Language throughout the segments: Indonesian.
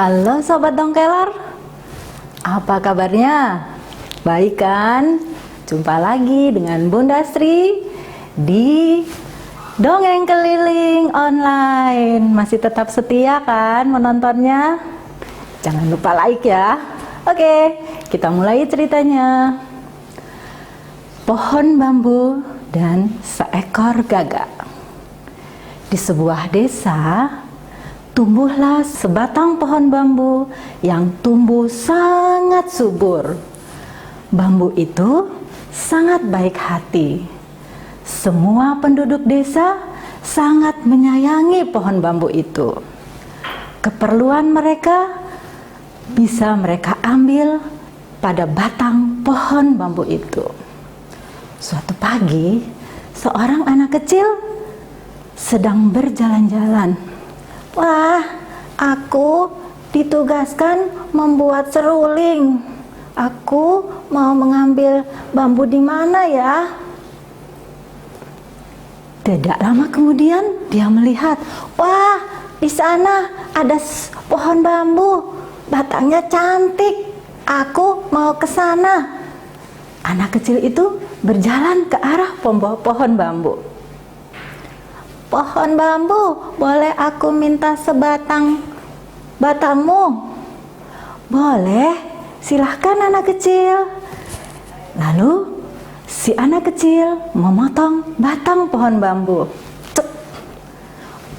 Halo Sobat Dongkelar, apa kabarnya? Baik kan? Jumpa lagi dengan Bunda Sri di Dongeng Keliling Online. Masih tetap setia kan menontonnya? Jangan lupa like ya. Oke, kita mulai ceritanya. Pohon bambu dan seekor gagak. Di sebuah desa, tumbuhlah sebatang pohon bambu yang tumbuh sangat subur. Bambu itu sangat baik hati. Semua penduduk desa sangat menyayangi pohon bambu itu. Keperluan mereka bisa mereka ambil pada batang pohon bambu itu. Suatu pagi, seorang anak kecil sedang berjalan-jalan. Wah, aku ditugaskan membuat seruling. Aku mau mengambil bambu di mana ya? Tidak lama kemudian dia melihat, wah, di sana ada pohon bambu. Batangnya cantik. Aku mau ke sana. Anak kecil itu berjalan ke arah pohon bambu. Pohon bambu, boleh aku minta sebatang batangmu? Boleh, silahkan anak kecil. Lalu si anak kecil memotong batang pohon bambu. Cuk.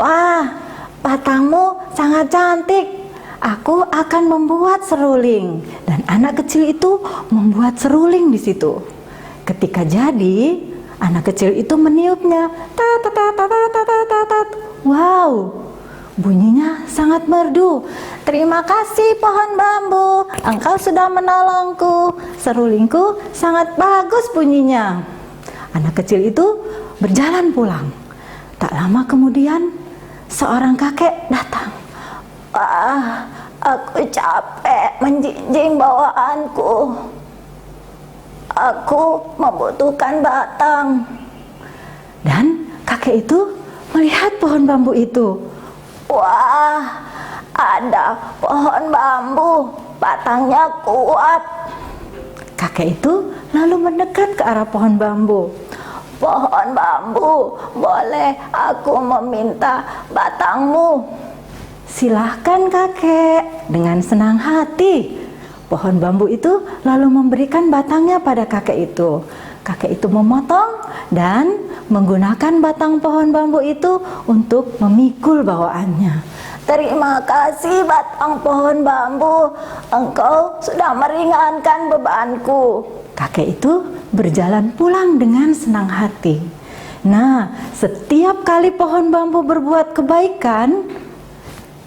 Wah, batangmu sangat cantik. Aku akan membuat seruling. Dan anak kecil itu membuat seruling di situ. Ketika jadi, anak kecil itu meniupnya. Tat, tat, tat, tat, tat, tat, tat. Wow, bunyinya sangat merdu. Terima kasih pohon bambu, engkau sudah menolongku. Serulingku sangat bagus bunyinya. Anak kecil itu berjalan pulang. Tak lama kemudian, seorang kakek datang. Wah, aku capek menjinjing bawaanku. Aku membutuhkan batang. Dan kakek itu melihat pohon bambu itu. Wah, ada pohon bambu, batangnya kuat. Kakek itu lalu mendekat ke arah pohon bambu. Pohon bambu, boleh aku meminta batangmu? Silahkan kakek, dengan senang hati. Pohon bambu itu lalu memberikan batangnya pada kakek itu. Kakek itu memotong dan menggunakan batang pohon bambu itu untuk memikul bawaannya. Terima kasih batang pohon bambu, engkau sudah meringankan bebanku. Kakek itu berjalan pulang dengan senang hati. Nah, setiap kali pohon bambu berbuat kebaikan,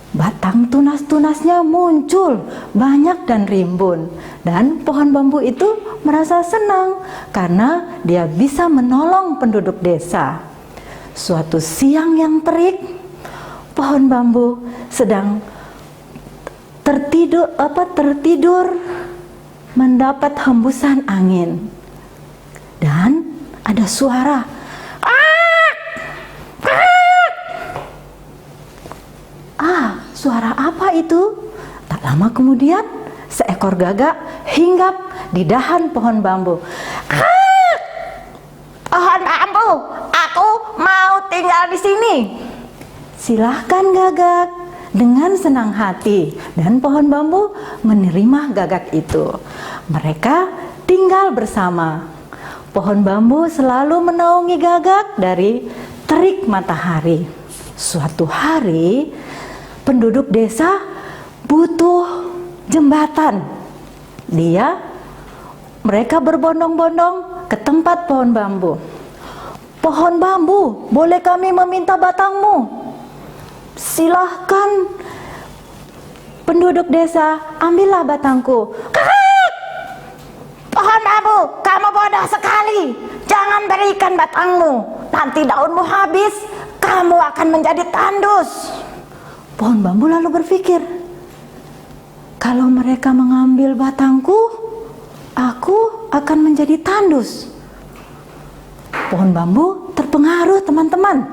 batang tunas-tunasnya muncul banyak dan rimbun. Dan pohon bambu itu merasa senang karena dia bisa menolong penduduk desa. Suatu siang yang terik, pohon bambu sedang tertidur mendapat hembusan angin. Dan ada suara, suara apa itu? Tak lama kemudian, seekor gagak hinggap di dahan pohon bambu. Pohon bambu, aku mau tinggal di sini. Silahkan gagak, dengan senang hati. Dan pohon bambu menerima gagak itu. Mereka tinggal bersama. Pohon bambu selalu menaungi gagak dari terik matahari. Suatu hari, penduduk desa butuh jembatan. Mereka berbondong-bondong ke tempat pohon bambu. Pohon bambu, boleh kami meminta batangmu? Silahkan penduduk desa, ambillah batangku. Pohon bambu, kamu bodoh sekali. Jangan berikan batangmu. Nanti daunmu habis, kamu akan menjadi tandus. Pohon bambu lalu berpikir, kalau mereka mengambil batangku, aku akan menjadi tandus. Pohon bambu terpengaruh teman-teman.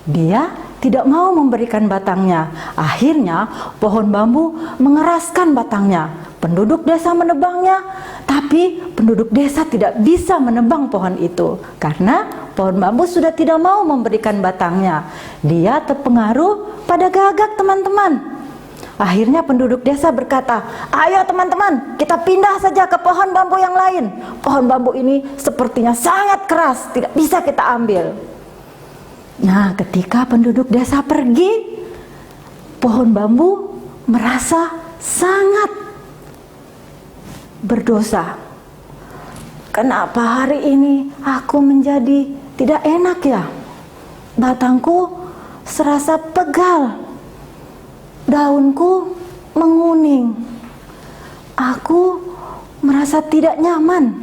Dia tidak mau memberikan batangnya. Akhirnya pohon bambu mengeraskan batangnya. Penduduk desa menebangnya, tapi penduduk desa tidak bisa menebang pohon itu karena pohon bambu sudah tidak mau memberikan batangnya. Dia terpengaruh pada Gagak, teman-teman. Akhirnya penduduk desa berkata, "Ayo teman-teman, kita pindah saja ke pohon bambu yang lain. Pohon bambu ini sepertinya sangat keras, tidak bisa kita ambil." Nah, ketika penduduk desa pergi, pohon bambu merasa sangat berdosa. Kenapa hari ini aku menjadi tidak enak ya? Batangku serasa pegal, daunku menguning, aku merasa tidak nyaman.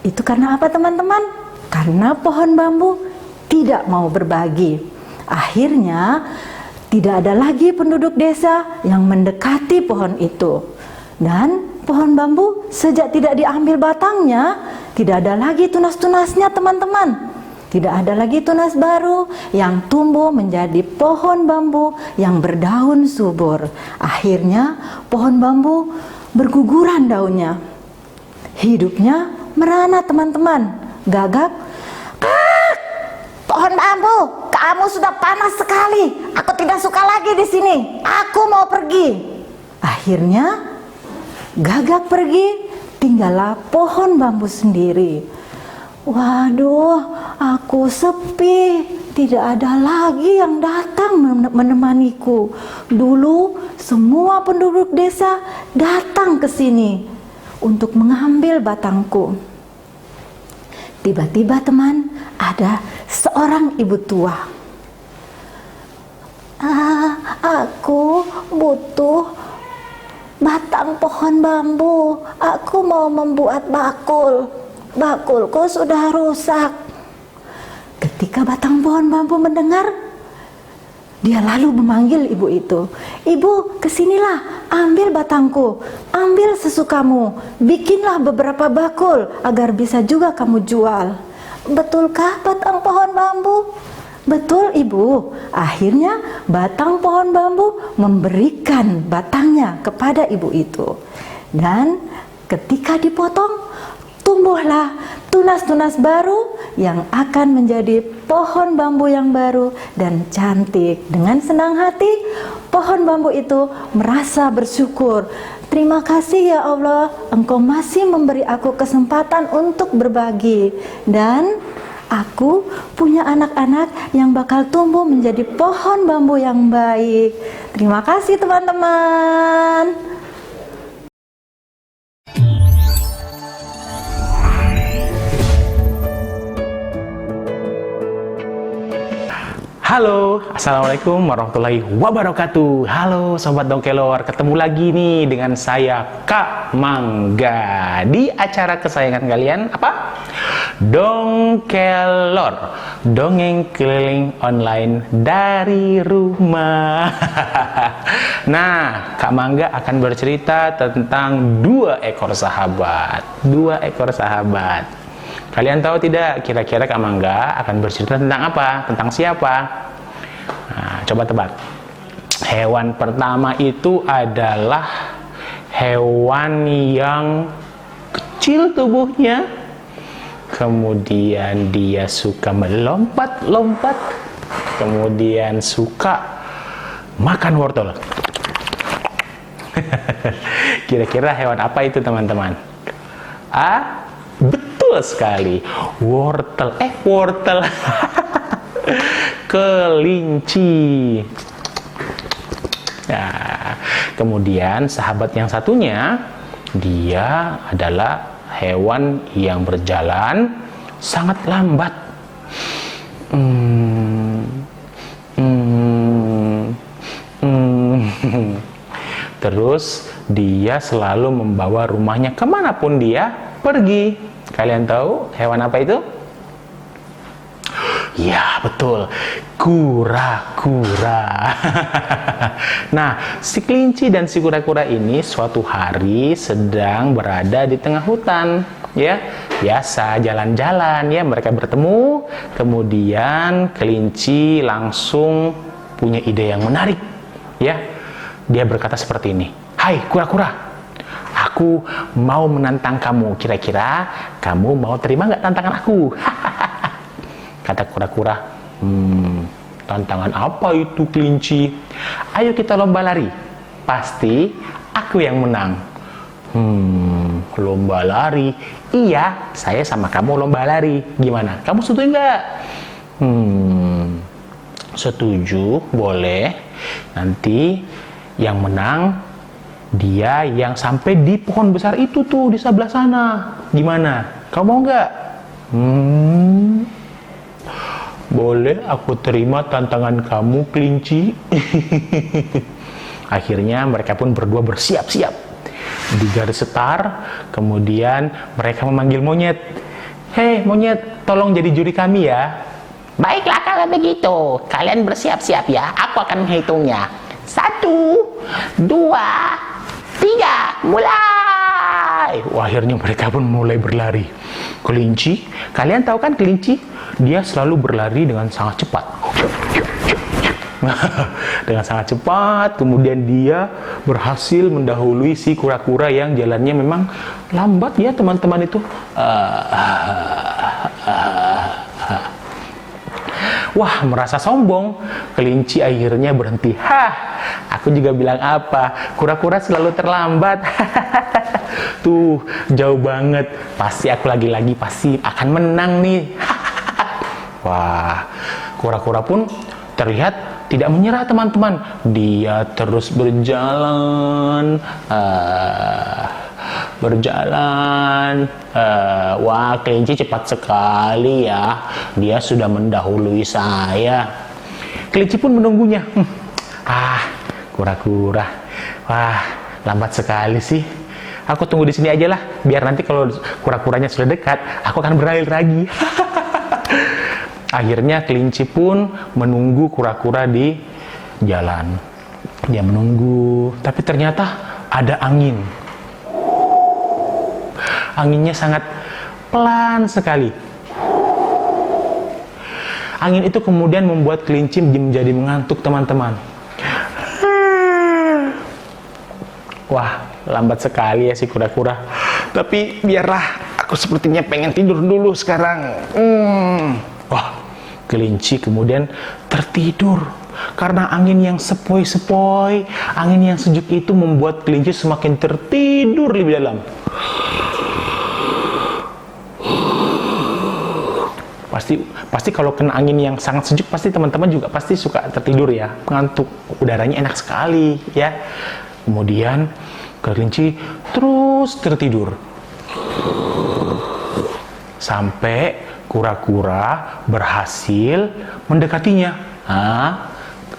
Itu karena apa, teman-teman? Karena pohon bambu tidak mau berbagi. Akhirnya tidak ada lagi penduduk desa yang mendekati pohon itu. Dan pohon bambu sejak tidak diambil batangnya, tidak ada lagi tunas-tunasnya, teman-teman. Tidak ada lagi tunas baru yang tumbuh menjadi pohon bambu yang berdaun subur. Akhirnya pohon bambu berguguran daunnya. Hidupnya merana, teman-teman. Gagak, "Pohon bambu, kamu sudah panas sekali. Aku tidak suka lagi di sini. Aku mau pergi." Akhirnya Gagak pergi, tinggallah pohon bambu sendiri. Waduh, aku sepi, tidak ada lagi yang datang menemaniku. Dulu semua penduduk desa datang ke sini untuk mengambil batangku. Tiba-tiba, teman, ada seorang ibu tua. Aku butuh batang pohon bambu. Aku mau membuat bakul. Bakulku sudah rusak. Ketika batang pohon bambu mendengar, dia lalu memanggil ibu itu. "Ibu, kesinilah, ambil batangku, ambil sesukamu, bikinlah beberapa bakul agar bisa juga kamu jual." "Betulkah batang pohon bambu?" "Betul, Ibu." Akhirnya batang pohon bambu memberikan batangnya kepada ibu itu. Dan ketika dipotong, tumbuhlah tunas-tunas baru yang akan menjadi pohon bambu yang baru dan cantik. Dengan senang hati, pohon bambu itu merasa bersyukur. "Terima kasih ya Allah, Engkau masih memberi aku kesempatan untuk berbagi. Dan aku punya anak-anak yang bakal tumbuh menjadi pohon bambu yang baik." Terima kasih, teman-teman. Halo, assalamualaikum warahmatullahi wabarakatuh. Halo sobat dongkelor, ketemu lagi nih dengan saya Kak Mangga di acara kesayangan kalian apa? Dongkelor, dongeng keliling online dari rumah. Nah, Kak Mangga akan bercerita tentang dua ekor sahabat. Kalian tahu tidak kira-kira Kak Mangga akan bercerita tentang apa? Tentang siapa? Nah, coba tebak. Hewan pertama itu adalah hewan yang kecil tubuhnya, kemudian dia suka melompat-lompat, kemudian suka makan wortel. Kira-kira hewan apa itu, teman-teman? Betul sekali, wortel. Kelinci. Nah, kemudian sahabat yang satunya, dia adalah hewan yang berjalan sangat lambat. Terus dia selalu membawa rumahnya kemanapun dia pergi. Kalian tahu hewan apa itu? Ya, betul, kura-kura. Nah, si kelinci dan si kura-kura ini suatu hari sedang berada di tengah hutan, ya. Biasa jalan-jalan ya, mereka bertemu, kemudian kelinci langsung punya ide yang menarik, ya. Dia berkata seperti ini, "Hai kura-kura, aku mau menantang kamu. Kira-kira kamu mau terima nggak tantangan aku?" Kata kura-kura, tantangan apa itu kelinci? "Ayo kita lomba lari. Pasti aku yang menang." Lomba lari? Iya, saya sama kamu lomba lari. Gimana? Kamu setuju nggak? Setuju, boleh. Nanti yang menang dia yang sampai di pohon besar itu tuh di sebelah sana. Gimana? Kamu mau nggak? Boleh, aku terima tantangan kamu, kelinci. Akhirnya mereka pun berdua bersiap-siap di garis setar. Kemudian mereka memanggil monyet. "Hei monyet, tolong jadi juri kami ya." "Baiklah kalau begitu, kalian bersiap-siap ya. Aku akan menghitungnya. 1, 2, 3, mulai!" Wah, akhirnya mereka pun mulai berlari. Kelinci, kalian tahu kan kelinci? Dia selalu berlari dengan sangat cepat. Dengan sangat cepat, kemudian dia berhasil mendahului si kura-kura yang jalannya memang lambat ya teman-teman itu. Wah, merasa sombong, kelinci akhirnya berhenti. Aku juga bilang apa, kura-kura selalu terlambat. Tuh, jauh banget. Pasti aku lagi-lagi pasti akan menang nih. Wah, kura-kura pun terlihat tidak menyerah teman-teman. Dia terus berjalan. Wah, kelinci cepat sekali ya. Dia sudah mendahului saya. Kelinci pun menunggunya. Kura-kura. Wah, lambat sekali sih. Aku tunggu di sini aja lah. Biar nanti kalau kura-kuranya sudah dekat, aku akan berlari lagi. Akhirnya kelinci pun menunggu kura-kura di jalan. Dia menunggu, tapi ternyata ada angin. Anginnya sangat pelan sekali. Angin itu kemudian membuat kelinci menjadi mengantuk teman-teman. Wah, lambat sekali ya si kura-kura. Tapi biarlah, aku sepertinya pengen tidur dulu sekarang. Wah, kelinci kemudian tertidur. Karena angin yang sepoi-sepoi, angin yang sejuk itu membuat kelinci semakin tertidur lebih dalam. Pasti kalau kena angin yang sangat sejuk, pasti teman-teman juga pasti suka tertidur ya, ngantuk. Udaranya enak sekali ya. Kemudian kelinci terus tertidur sampai kura-kura berhasil mendekatinya.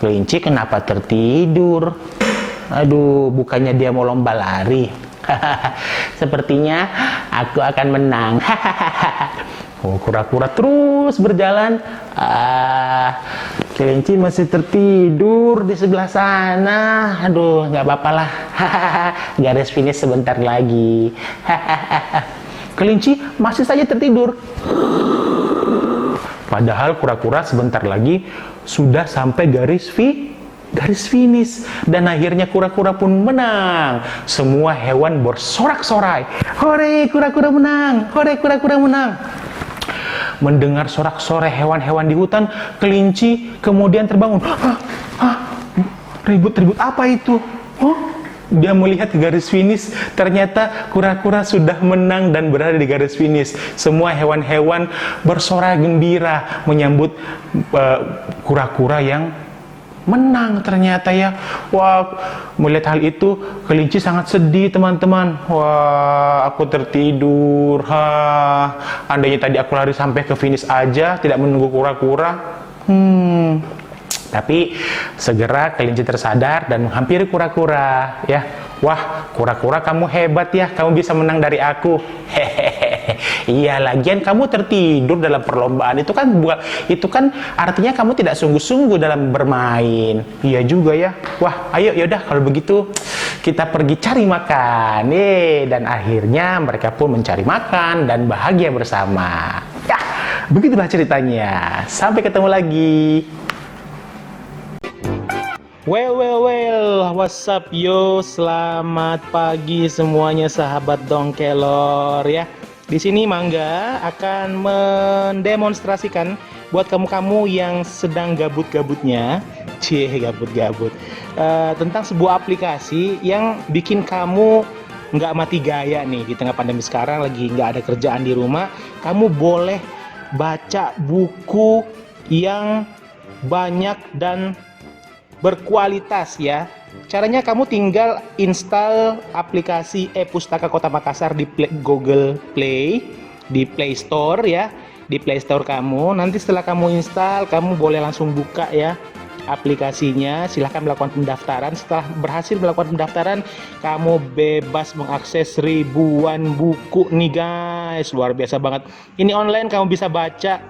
Kelinci kenapa tertidur? Aduh, bukannya dia mau lomba lari. Sepertinya aku akan menang. Kura-kura terus berjalan. Kelinci masih tertidur di sebelah sana. Aduh, nggak apa-apa lah. Garis finish sebentar lagi. Kelinci masih saja tertidur. Padahal kura-kura sebentar lagi sudah sampai garis finish. Dan akhirnya kura-kura pun menang. Semua hewan bersorak-sorai. Hore, kura-kura menang. Hore, kura-kura menang. Mendengar sorak-sorai hewan-hewan di hutan, kelinci kemudian terbangun. Ribut-ribut apa itu? Dia melihat ke garis finish, ternyata kura-kura sudah menang dan berada di garis finish. Semua hewan-hewan bersorak gembira menyambut kura-kura yang menang ternyata ya. Wah, melihat hal itu kelinci sangat sedih teman-teman. Wah, aku tertidur. Andainya tadi aku lari sampai ke finish aja, tidak menunggu kura-kura. Tapi segera kelinci tersadar dan menghampiri kura-kura ya. Wah, kura-kura kamu hebat ya, kamu bisa menang dari aku. Iya, lagian kamu tertidur dalam perlombaan itu kan artinya kamu tidak sungguh-sungguh dalam bermain. Iya juga ya. Wah, ayo yaudah kalau begitu kita pergi cari makan. Dan akhirnya mereka pun mencari makan dan bahagia bersama. Ya, begitulah ceritanya. Sampai ketemu lagi. Well, what's up yo? Selamat pagi semuanya sahabat Dongkelor ya. Di sini Mangga akan mendemonstrasikan buat kamu-kamu yang sedang gabut-gabutnya, gabut-gabut, tentang sebuah aplikasi yang bikin kamu nggak mati gaya nih di tengah pandemi sekarang, lagi nggak ada kerjaan di rumah. Kamu boleh baca buku yang banyak dan berkualitas ya. Caranya kamu tinggal install aplikasi e-Pustaka Kota Makassar di Google Play, di Play Store ya, di Play Store kamu. Nanti setelah kamu install, kamu boleh langsung buka ya aplikasinya. Silahkan melakukan pendaftaran. Setelah berhasil melakukan pendaftaran, kamu bebas mengakses ribuan buku nih guys. Luar biasa banget. Ini online, kamu bisa baca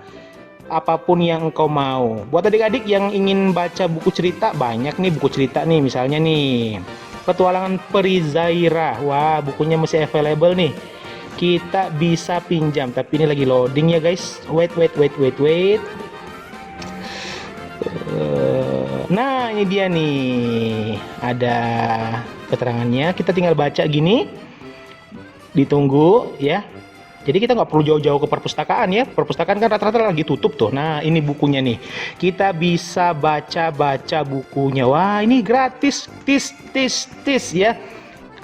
apapun yang engkau mau. Buat adik-adik yang ingin baca buku cerita, banyak nih buku cerita nih. Misalnya nih, Petualangan Peri Zaira. Wah, bukunya masih available nih. Kita bisa pinjam, tapi ini lagi loading ya guys. Wait. Nah, ini dia nih. Ada keterangannya. Kita tinggal baca gini. Ditunggu ya. Jadi kita nggak perlu jauh-jauh ke perpustakaan ya. Perpustakaan kan rata-rata lagi tutup tuh. Nah, ini bukunya nih. Kita bisa baca bukunya. Wah, ini gratis. Tis ya.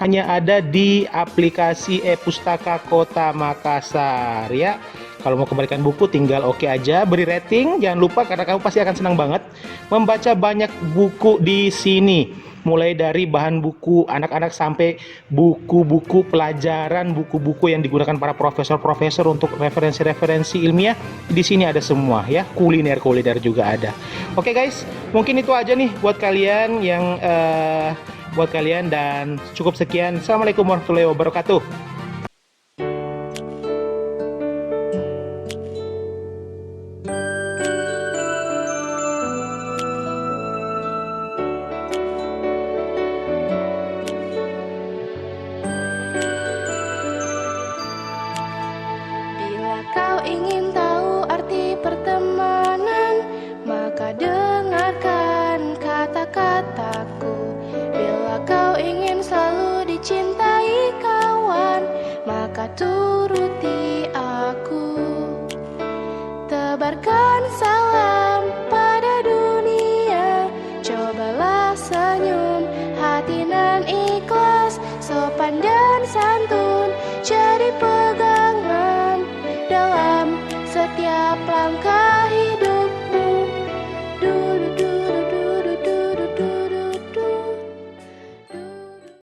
Hanya ada di aplikasi e-Pustaka Kota Makassar ya. Kalau mau kembalikan buku tinggal oke aja, beri rating. Jangan lupa karena kamu pasti akan senang banget membaca banyak buku di sini. Mulai dari bahan buku anak-anak sampai buku-buku pelajaran, buku-buku yang digunakan para profesor-profesor untuk referensi-referensi ilmiah. Di sini ada semua ya, kuliner juga ada. Oke guys, mungkin itu aja nih buat kalian yang dan cukup sekian. Assalamualaikum warahmatullahi wabarakatuh. Kau ingin tahu arti pertemanan, maka dengarkan kata-kataku. Bila kau ingin selalu dicintai kawan, maka turuti aku. Tebarkan salam pada dunia, cobalah senyum, hati nan ikhlas, sopan dan santun, jadi pegangan dalam setiap langkah hidup.